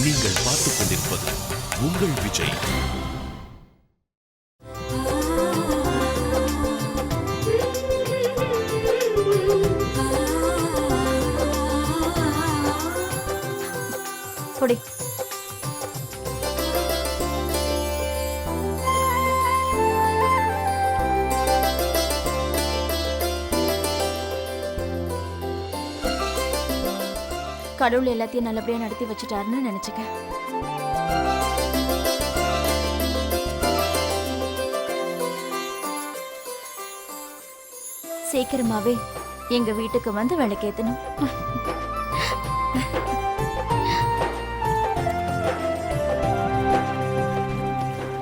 நீங்கள் பார்த்துக் கொண்டிருப்பது உங்கள் விஜய். கொடி. கடவுள் எல்லாத்தையும் நல்லபடியா நடத்தி வச்சுட்டாருன்னு நினைச்சுக்க. சீக்கிரமாவே எங்க வீட்டுக்கு வந்து விளக்கேத்தணும்.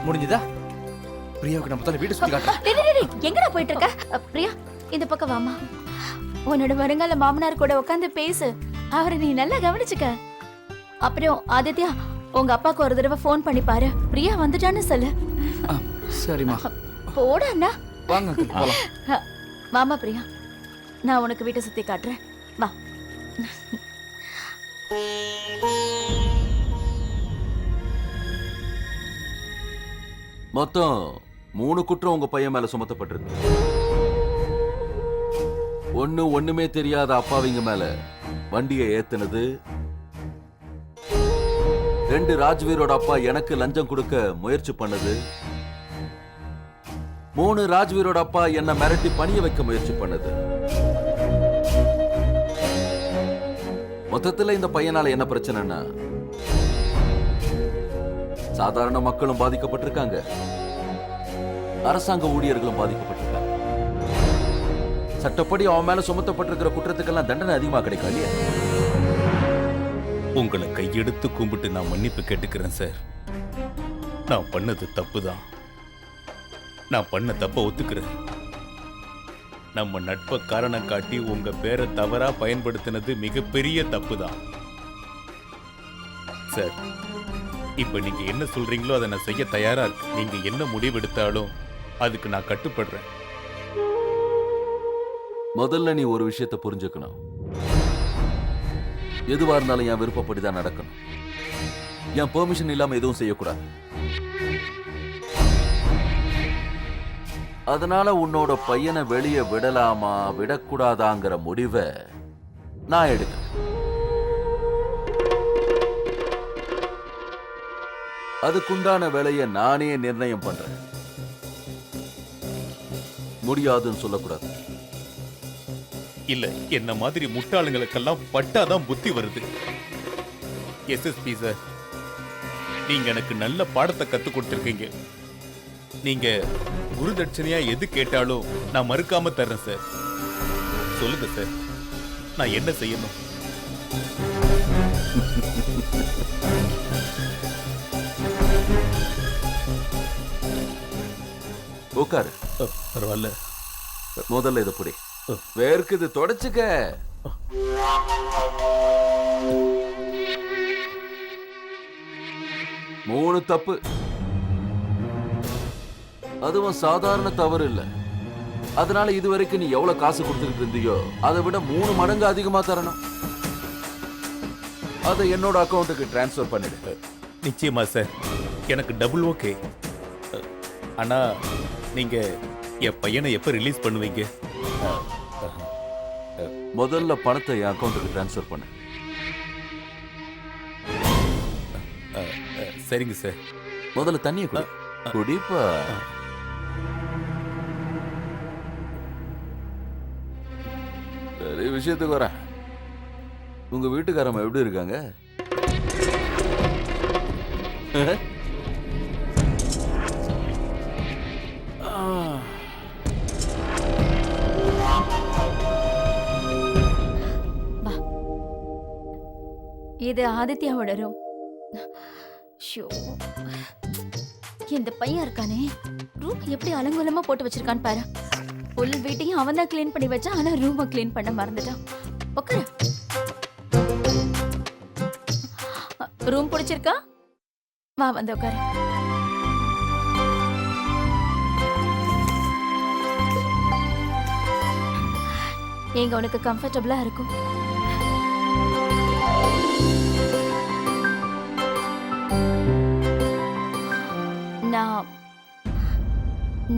முடிஞ்சதா? பிரியாவுக்கு நம்ம தலை வீடு சுத்தி காட்டுறேன். எங்கடா போயிட்டு இருக்க? பிரியா, இந்த பக்கம் வாமா. உன்னோட வருங்கால மாமனார் கூட உட்காந்து பேசு. அவரை நீ நல்லா கவனிச்சுக்க. அப்புறம் ஆதித்யா, உங்க அப்பாக்கு ஒரு தடவை ஃபோன் பண்ணி பாரு. பிரியா வந்துட்டான்னு சொல்லு. சரிம்மா. போடா அண்ணா. வாங்க போலாம். வாமா பிரியா, நான் உனக்கு வீட்டை சுத்தி காட்டுறேன். வா. மொத்தம் 3 குற்றம் உங்க பையன் மேல சுமத்தப்பட்டிருக்கு. ஒண்ணுமே தெரியாத அப்பாவிங்க மேல வண்டியை ஏத்துனது, 2 ராஜ்வீரோட அப்பா எனக்கு லஞ்சம் கொடுக்க முயற்சி பண்ணது, 3 ராஜ்வீரோட அப்பா என்ன மிரட்டி பணிய வைக்க முயற்சி பண்ணது. மொத்தத்துல இந்த பையனால என்ன பிரச்சனைன்னா, சாதாரண மக்களும் பாதிக்கப்பட்டிருக்காங்க, அரசாங்க ஊழியர்களும் பாதிக்கப்பட்டிருக்காங்க. சட்டப்படி அவன் மேல சுமத்தப்பட்டிருக்கிற குற்றத்துக்கெல்லாம் தண்டனை அதிகமா கிடைக்கும் இல்லையா? உங்களை கையெடுத்து கும்பிட்டு நான் மன்னிப்பு கேட்டுக்கிறேன் சார். நான் பண்ணது தப்புதான். நான் பண்ண தப்ப ஒத்துக்கிறேன். நம்ம நட்பை காரணம் காட்டி உங்க பேரை தவறா பயன்படுத்தினது மிகப்பெரிய தப்புதான் சார். இப்ப நீங்க என்ன சொல்றீங்களோ அதை நான் செய்ய தயாரா இருக்கு. நீங்க என்ன முடிவெடுத்தாலும் அதுக்கு நான் கட்டுப்படுறேன். முதல்ல நீ ஒரு விஷயத்தை புரிஞ்சுக்கணும். எதுவா இருந்தாலும் என் விருப்பப்படிதான் நடக்கணும். என் பெர்மிஷன் இல்லாம எதுவும் செய்யக்கூடாது. அதனால உன்னோட பையனை வெளியே விடலாமா விடக்கூடாதாங்கிற முடிவை நான் எடுக்கிறேன். அதுக்குண்டான வேலையை நானே நிர்ணயம் பண்றேன். முடியாதுன்னு சொல்லக்கூடாது. இல்ல, என்ன மாதிரி முட்டாளுங்களுக்கெல்லாம் பட்டாதான் புத்தி வருது. எஸ்எஸ்பி சார், நீங்க எனக்கு நல்ல பாடத்தை கத்து கொடுத்திருக்கீங்க. நீங்க குருதட்சணையா எது கேட்டாலும் நான் மறுக்காம தர்றேன் சார். சொல்லுங்க சார், நான் என்ன செய்யணும்? உட்காரு. பரவாயில்ல. முதல்ல இதை புடி. வேர்க்குது, தொடச்சுக்க. மூணு தப்பு. அதுவும் சாதாரண தவறு இல்ல. அதனால இதுவரைக்கும் நீ எவ்வளவு காசு கொடுத்துக்கிட்டு இருந்தியோ அதை விட 3 மடங்கு அதிகமா தரணும். அதை என்னோட அக்கௌண்ட்டுக்கு டிரான்ஸ்ஃபர் பண்ணிடு. நிச்சயமா சார், எனக்கு டபுள் ஓகே. ஆனா நீங்க என் பையனை எப்ப ரிலீஸ் பண்ணுவீங்க? முதல்ல பணத்தை என் அக்கௌண்ட்டுக்கு டிரான்ஸ்ஃபர் பண்ணு. சரிங்க சார். முதல்ல தண்ணியை குடி. குடிப்பா. சரி, விஷயத்துக்கு வரேன். உங்க வீட்டுக்காரம்மா எப்படி இருக்காங்க? இது ஆதித்யாவோட ரூம். இந்த பையன் இருக்கானே, ரூம் எப்படி அலங்கோலமா போட்டு வச்சிருக்கான்னு பாரு. ஃபுல் வீட்டையும் அவன் தான் கிளீன் பண்ணி வச்சான். ஆனா ரூமை கிளீன் பண்ண மறந்துட்டான். உட்காரு. ரூம் பிடிச்சிருக்கா? வா, வந்து உட்காரு. எங்க உனக்கு கம்ஃபர்டபுளா இருக்கும்.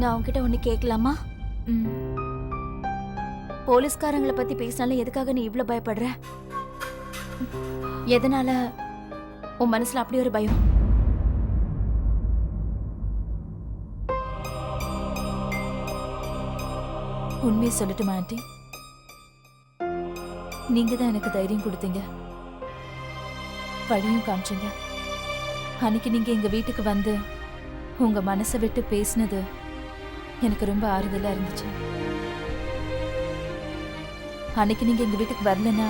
நான் உன்கிட்ட ஒண்ணு கேட்கலாமா? ம். போலீஸ்காரங்களை பத்தி பேசினாலும் எதுக்காக நீ இவ்ளோ பயப்படுற? எதனால உன் மனசுல அப்படி ஒரு பயம்? உண்மையை சொல்லட்டுமா ஆண்டி? நீங்க தான் எனக்கு தைரியம் கொடுத்தீங்க, வழியும் காமிச்சீங்க. அன்னைக்கு நீங்க எங்க வீட்டுக்கு வந்து உங்க மனசை விட்டு பேசினது எனக்கு ரொம்ப ஆறுதலா இருந்துச்சு. அன்னைக்கு நீங்க எங்க வீட்டுக்கு வரலன்னா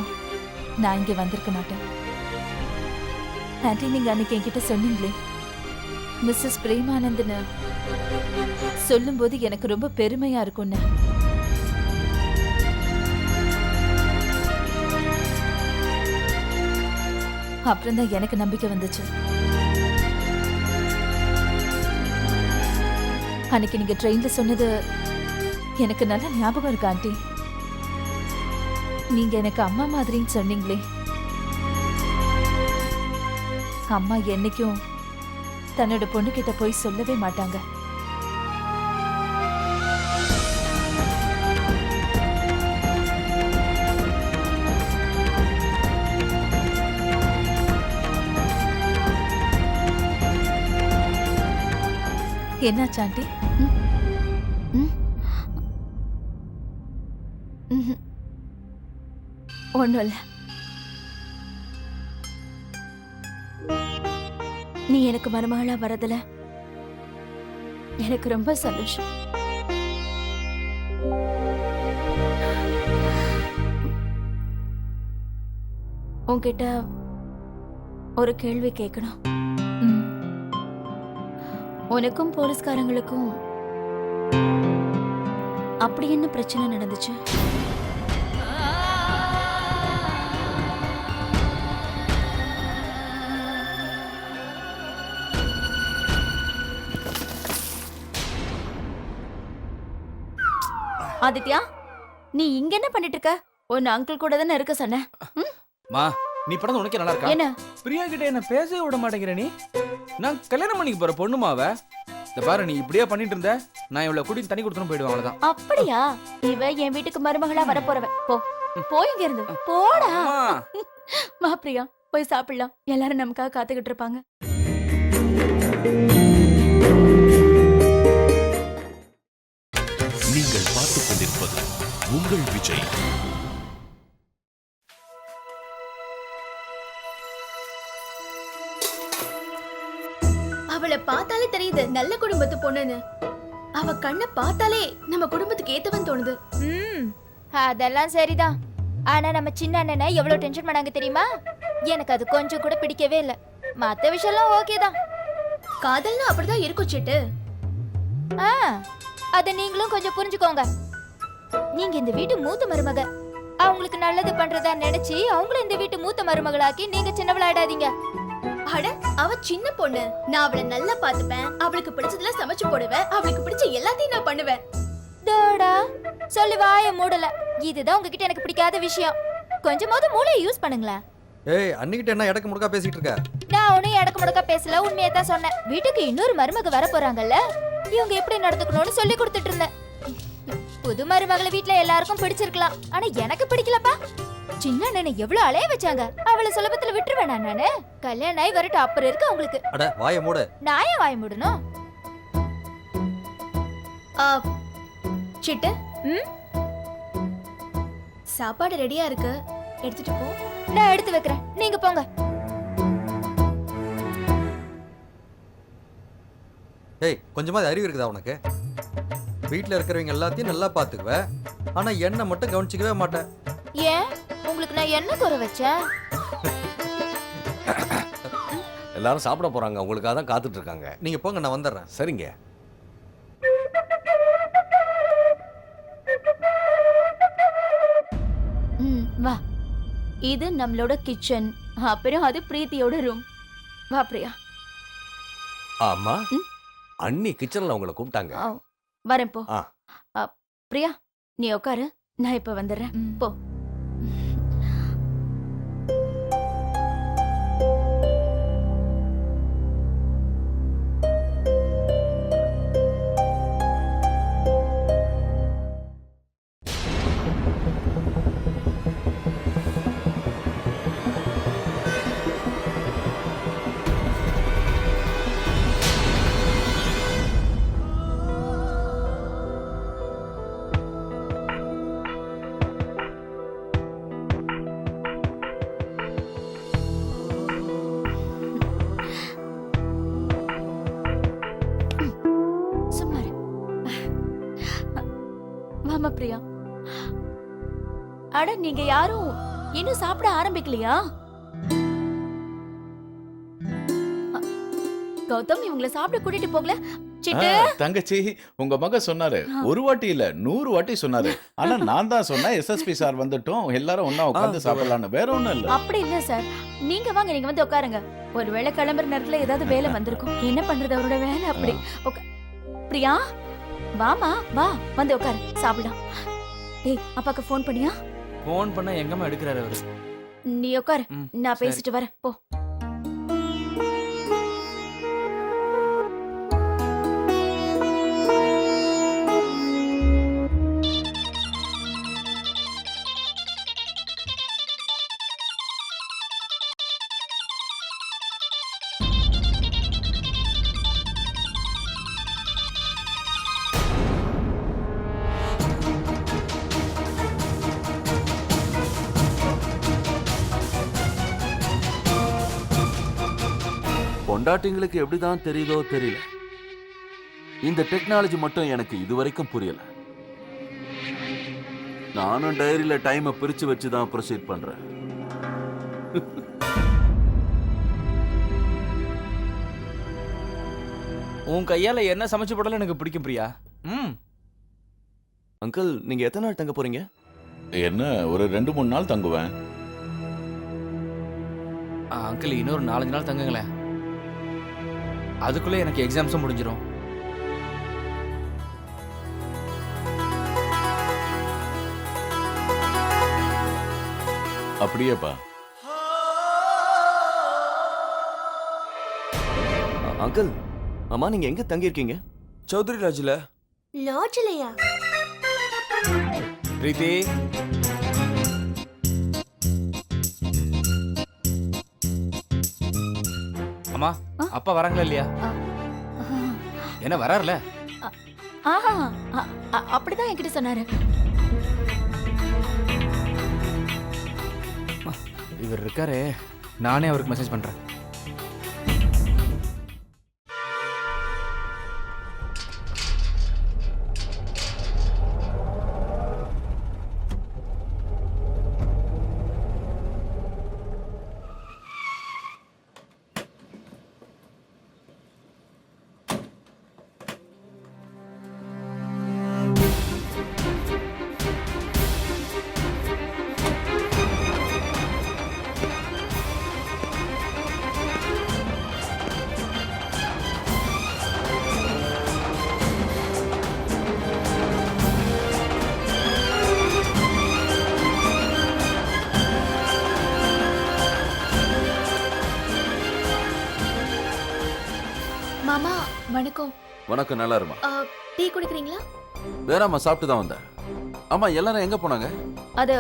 நான் இங்க வந்திருக்க மாட்டேன். ஆண்டி, நீங்க அன்னைக்கு என்கிட்ட சொன்னீங்களே மிஸ்ஸஸ் பிரேமானந்த்னு, சொல்லும்போது எனக்கு ரொம்ப பெருமையா இருக்கும்னு. அப்புறம் தான் எனக்கு நம்பிக்கை வந்துச்சு. அன்னைக்கு நீங்க ட்ரெயின்ல சொன்னது எனக்கு நல்ல ஞாபகம் இருக்கு ஆண்டி. நீங்க எனக்கு அம்மா மாதிரின்னு சொன்னீங்களே. அம்மா என்னைக்கும் தன்னோட பொண்ணுகிட்ட போய் சொல்லவே மாட்டாங்க. என்னாச்சு ஆண்டி? ஒண்ணும் இல்ல. நீ எனக்கு மருமகளா வரதுல எனக்கு ரொம்ப சந்தோஷம். உன்கிட்ட ஒரு கேள்வி கேட்கணும். ம். உனக்கும் போலீஸ்காரங்களுக்கும் அப்படி என்ன பிரச்சனை நடந்துச்சு? ஆதித்யா, நீ இங்க என்ன பண்ணிட்டு இருக்க? உன் அங்கிள் கூட தானே இருக்க சொன்ன. மா, நீ படம் உனக்கே நல்லா இருக்கா? என்ன பிரியா கிட்ட என்ன பேசவே விட மாட்டேங்கிற நீ. நான் கல்யாணம் பண்ணிக்க போற பொண்ணுமாவ. இந்த பாரு, நீ இப்படியே பண்ணிட்டு இருந்த, நான் இவளை கூட்டிட்டு தண்ணி கொடுத்துன்னு போயிடுவேன், அவ்வளவுதான். அப்படியா? இவ என் வீட்டுக்கு மருமகளா வர போறவ. போ போய் இங்க இருந்து போடா. அம்மா. வா பிரியா, போய் சாப்பிடலாம். எல்லாரும் நமக்காக காத்துக்கிட்டு இருப்பாங்க. நீங்கள் பார்த்துக் கொண்டிருப்பது உங்கள் விஜய். அவளை பார்த்தாலே தெரியுது நல்ல குடும்பத்து பொண்ணுன்னு. அவ கண்ணை பார்த்தாலே நம்ம குடும்பத்துக்கு ஏத்தவன் தோணுது. அதெல்லாம் சரிதான். ஆனா நம்ம சின்ன அண்ணனை எவ்வளவு டென்ஷன் பண்ணாங்க தெரியுமா? எனக்கு அது கொஞ்சம் கூட பிடிக்கவே இல்ல. மத்த விஷயம்லாம் ஓகே தான். காதல்னா அப்படிதான் இருக்கும் சிட்டு. அத நீங்களும் கொஞ்சம் புரிஞ்சுக்கோங்க. நீங்க இந்த வீட்டு மூத்த மருமக. அவங்களுக்கு நல்லது பண்றதா நினைச்சு அவங்கள இந்த வீட்டு மூத்த மருமகளாக்கி நீங்க சின்னவளாடாதீங்க. அட, அவ சின்ன பொண்ணு. நான் அவளை நல்லா பாத்துப்பேன். அவளுக்கு பிடிச்சதெல்லாம் சமைச்சு போடுவேன். அவளுக்கு பிடிச்ச எல்லாத்தையும் நான் பண்ணுவேன். தோடா சொல்லி வாய மூடல. இதுதான் உங்ககிட்ட எனக்கு பிடிக்காத விஷயம். கொஞ்சமாவது மூளையை யூஸ் பண்ணுங்களேன். ஏய், அன்னிக்கிட்ட என்ன இடக்கு முடுக்கா பேசிட்டு இருக்க? நான் ஒன்னும் இடக்கு முடக்கா பேசல, உண்மையை தான் சொன்னேன். வீட்டுக்கு இன்னொரு மருமக வர போறாங்கல்ல, இவங்க எப்படி நடந்துக்கணும்னு சொல்லி கொடுத்துட்டு இருந்தேன். புது மருமகளை வீட்டுல எல்லாருக்கும் பிடிச்சிருக்கலாம், ஆனா எனக்கு பிடிக்கலப்பா. சின்ன அண்ணனை எவ்வளவு அலைய வச்சாங்க. அவளை சுலபத்துல விட்டுருவேனா நானு? கல்யாணம் ஆகி வரட்டும், அப்புறம் இருக்கு அவங்களுக்கு. அட வாய மூடு. நான் ஏன் வாய மூடணும்? சிட்டு, சாப்பாடு ரெடியா இருக்கு, எடுத்துட்டு போ. நான் எடுத்து வைக்கிறேன், நீங்க போங்க. ஏய், கொஞ்சமாவது அறிவு இருக்குதா உனக்கு? வீட்டில் இருக்கிறவங்க எல்லாத்தையும் நல்லா பார்த்துக்குவ, ஆனா என்ன மட்டும் கவனிச்சிக்கவே மாட்டேன். ஏன்? உங்களுக்கு நான் என்ன குறை வச்சேன்? எல்லாரும் சாப்பிட போறாங்க, உங்களுக்காக தான் காத்துட்டு இருக்காங்க. நீங்க போங்க, நான் வந்துடுறேன். சரிங்க. வா. இது நம்மளோட கிச்சன், அப்புறம் அது பிரீத்தியோட ரூம். வா பிரியா. ஆமா, அண்ணி கிச்சன்ல உங்களை கூப்பிட்டாங்க. வரேன் போ. ஆ. பிரியா, நீ உட்காரு, நான் இப்ப வந்துடுறேன். போ. ஆமா பிரியா. அட நீங்க யாரும் இன்னும் சாப்பிட ஆரம்பிக்கலையா? கௌதம் இவங்கள சாப்பிட கூட்டிட்டு போகல. சிட்டு தங்கச்சி உங்க மகன் சொன்னாரு, ஒரு வாட்டி இல்ல 100 வாட்டி சொன்னாரு. ஆனா நான் தான் சொன்னேன் எஸ்எஸ்பி சார் வந்துட்டோம் எல்லாரும் ஒண்ணா உட்கார்ந்து சாப்பிடலாம்னு. வேற ஒண்ணும் இல்ல. அப்படி இல்ல சார். நீங்க வாங்க, நீங்க வந்து உட்காருங்க. ஒருவேளை கிளம்புற நேரத்துல ஏதாவது வேலை வந்திருக்கும். என்ன பண்றது, அவரோட வேலை அப்படி. பிரியா வாமா, வா வந்து உட்காரு சாப்பிடலாம். ஏய் அப்பாக்கு ஃபோன் பண்ணியா? ஃபோன் பண்ண எங்கம்மா எடுக்கிறாரு அவரு? நீ உட்காரு, நான் சரி. பேசிட்டு வரேன் போ. பொண்டாட்டிங்களுக்கு எப்படிதான் தெரியுதோ தெரியல, இந்த டெக்னாலஜி மட்டும் எனக்கு இதுவரைக்கும் புரியல. நானும் டைரியில டைமை பிரிச்சு வச்சுதான் ப்ரொசீட் பண்றேன். உன் கையால என்ன சமைச்சு போடல எனக்கு பிடிக்கும் பிரியா. அங்கிள் நீங்க எத்தனை நாள் தங்க போறீங்க? என்ன ஒரு 2-3 நாள் தங்குவேன். அங்கிள் இன்னொரு 4-5 நாள் தங்குங்களேன். அதுக்குள்ள எனக்கு எக்ஸாம்ஸும் முடிஞ்சிடும். அப்படியேப்பா. அங்கிள் அம்மா நீங்க எங்க தங்கி இருக்கீங்க? சௌத்ரி ராஜ்ல. லாட்ஜ்லயா? பிரீத்தி அம்மா அப்பா வராங்களா இல்லையா? என்ன வராருல? ஆஹா அப்படிதான் என்கிட்ட சொன்னாரு. இவர் இருக்காரு, நானே அவருக்கு மெசேஜ் பண்றேன். மாமா வணக்கம். வணக்கம், நல்லா இருமா. டீ குடிக்கிறீங்களா? வேறாம்மா, சாப்பிட்டு தான் வந்தேன். ஆமா, எல்லாரும் எங்க போனாங்க? அது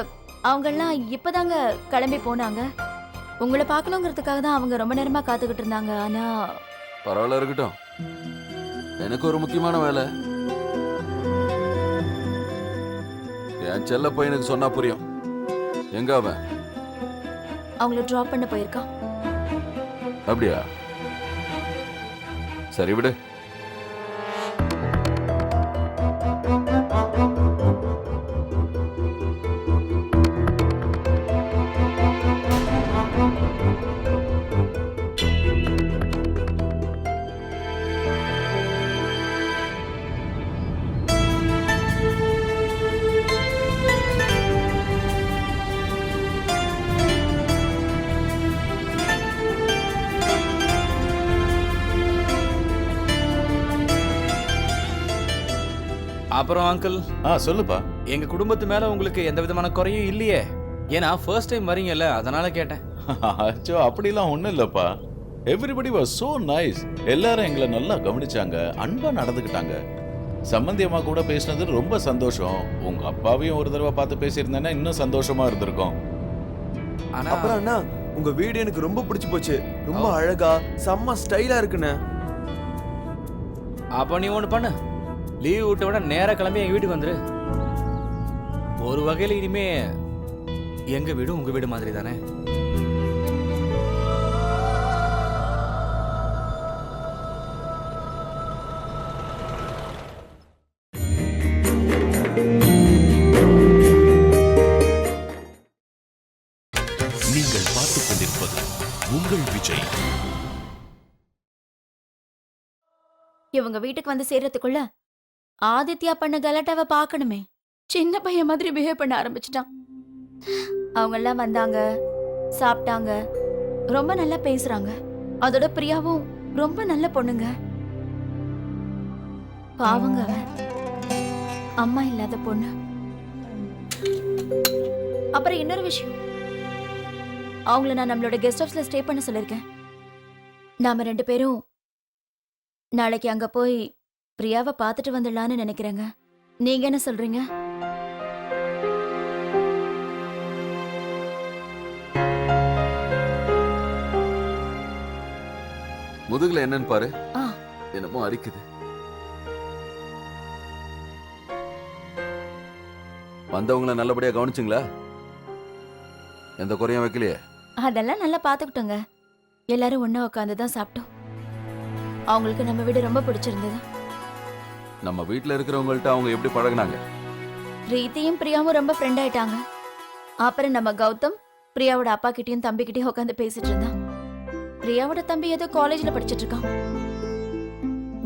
அவங்கெல்லாம் இப்பதாங்க கிளம்பி போனாங்க. உங்களை பார்க்கணுங்கிறதுக்காக தான் அவங்க ரொம்ப நேரமா காத்துக்கிட்டு இருந்தாங்க. ஆனா பரவாயில்ல, இருக்கட்டும். எனக்கு ஒரு முக்கியமான வேலை. என் செல்ல பையனுக்கு சொன்னா புரியும். எங்க அவன்? அவங்கள டிராப் பண்ண போயிருக்கான். அப்படியா? சரி விடு. அப்புறம் அங்கிள் சொல்லுப்பா. எங்க குடும்பத்து மேல உங்களுக்கு எந்த விதமான குறையும் இல்லையே? ஏன்னா ஃபர்ஸ்ட் டைம் வரீங்கல்ல, அதனால கேட்டேன். அச்சோ அப்படிலாம் ஒண்ணும் இல்லப்பா. Everybody was so nice. எல்லாரும் எங்களை நல்லா கவனிச்சாங்க, அன்பா நடந்துக்கிட்டாங்க. சம்பந்தி அம்மா கூட பேசினது ரொம்ப சந்தோஷம். உங்க அப்பாவையும் ஒரு தடவை பார்த்து பேசியிருந்தேன்னா இன்னும் சந்தோஷமா இருந்திருக்கும். அப்புறம் அண்ணா, உங்க வீடு எனக்கு ரொம்ப பிடிச்சு போச்சு. ரொம்ப அழகா செம்ம ஸ்டைலா இருக்குண்ணே. அப்ப நீ ஒண்ணு பண்ணு, லீவ் விட்ட விட நேரா கிளம்பி எங்க வீட்டுக்கு வந்துரு. ஒரு வகையில இனிமே எங்க வீடு உங்க வீடு மாதிரி தானே. இவங்க வீட்டுக்கு வந்து சேர்றதுக்குள்ள ஆதித்யா பண்ண கலாட்டாவை பார்க்கணுமே. சின்ன பையன் மாதிரி பிஹேவ் பண்ண ஆரம்பிச்சிட்டான். அவங்க எல்லாம் வந்தாங்க, சாப்பிட்டாங்க, ரொம்ப நல்லா பேசுறாங்க. அதோட பிரியாவும் ரொம்ப நல்ல பொண்ணுங்க. பாவங்க அவ, அம்மா இல்லாத பொண்ணு. அப்புறம் இன்னொரு விஷயம், அவங்கள நான் நம்மளோட கெஸ்ட் ஹவுஸ்ல ஸ்டே பண்ண சொல்லிருக்கேன். நாம 2 பேரும் நாளைக்கு அங்க போய் பிரியாவை பார்த்துட்டு வந்துடலான்னு நினைக்கிறேங்க. நீங்க என்ன சொல்றீங்க? முதுகுல என்னன்னு பாரு. ஆ. என்னமோ அரிக்குது. வந்தவங்கள நல்லபடியா கவனிச்சுங்களா? எந்த குறையும் வைக்கலையே? அதெல்லாம் நல்லா பாத்துக்கிட்டோங்க. எல்லாரும் ஒண்ணா உட்காந்து தான் சாப்பிட்டோம். அவங்களுக்கு நம்ம வீடு ரொம்ப பிடிச்சிருந்தது. நம்ம வீட்ல இருக்கிறவங்கள்ட்ட அவங்க எப்படி பழகுனாங்க? பிரீத்தியும் பிரியாவும் ரொம்ப ஃப்ரெண்ட் ஆயிட்டாங்க. அப்புறம் நம்ம கௌதம் பிரியாவோட அப்பா கிட்டயும் தம்பி கிட்டயும் உட்காந்து பேசிட்டு இருந்தான். பிரியாவோட தம்பி ஏதோ காலேஜ்ல படிச்சிட்டு இருக்கான்.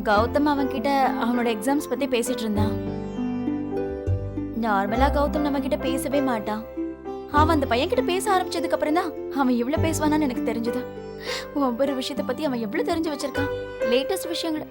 கௌதம் அவன் கிட்ட அவனோட எக்ஸாம்ஸ் பத்தி பேசிட்டு இருந்தான். நார்மலா கௌதம் நம்ம கிட்ட பேசவே மாட்டான். அவன் அந்த பையன் கிட்ட பேச ஆரம்பிச்சதுக்கு அப்புறம் தான் அவன் எவ்வளவு பேசுவானான்னு எனக்கு தெரிஞ்சது. ஒவ்வொரு விஷயத்த பத்தி அவன் எவ்வளவு தெரிஞ்சு வச்சிருக்கான். லேட்டஸ்ட் விஷயங்கள்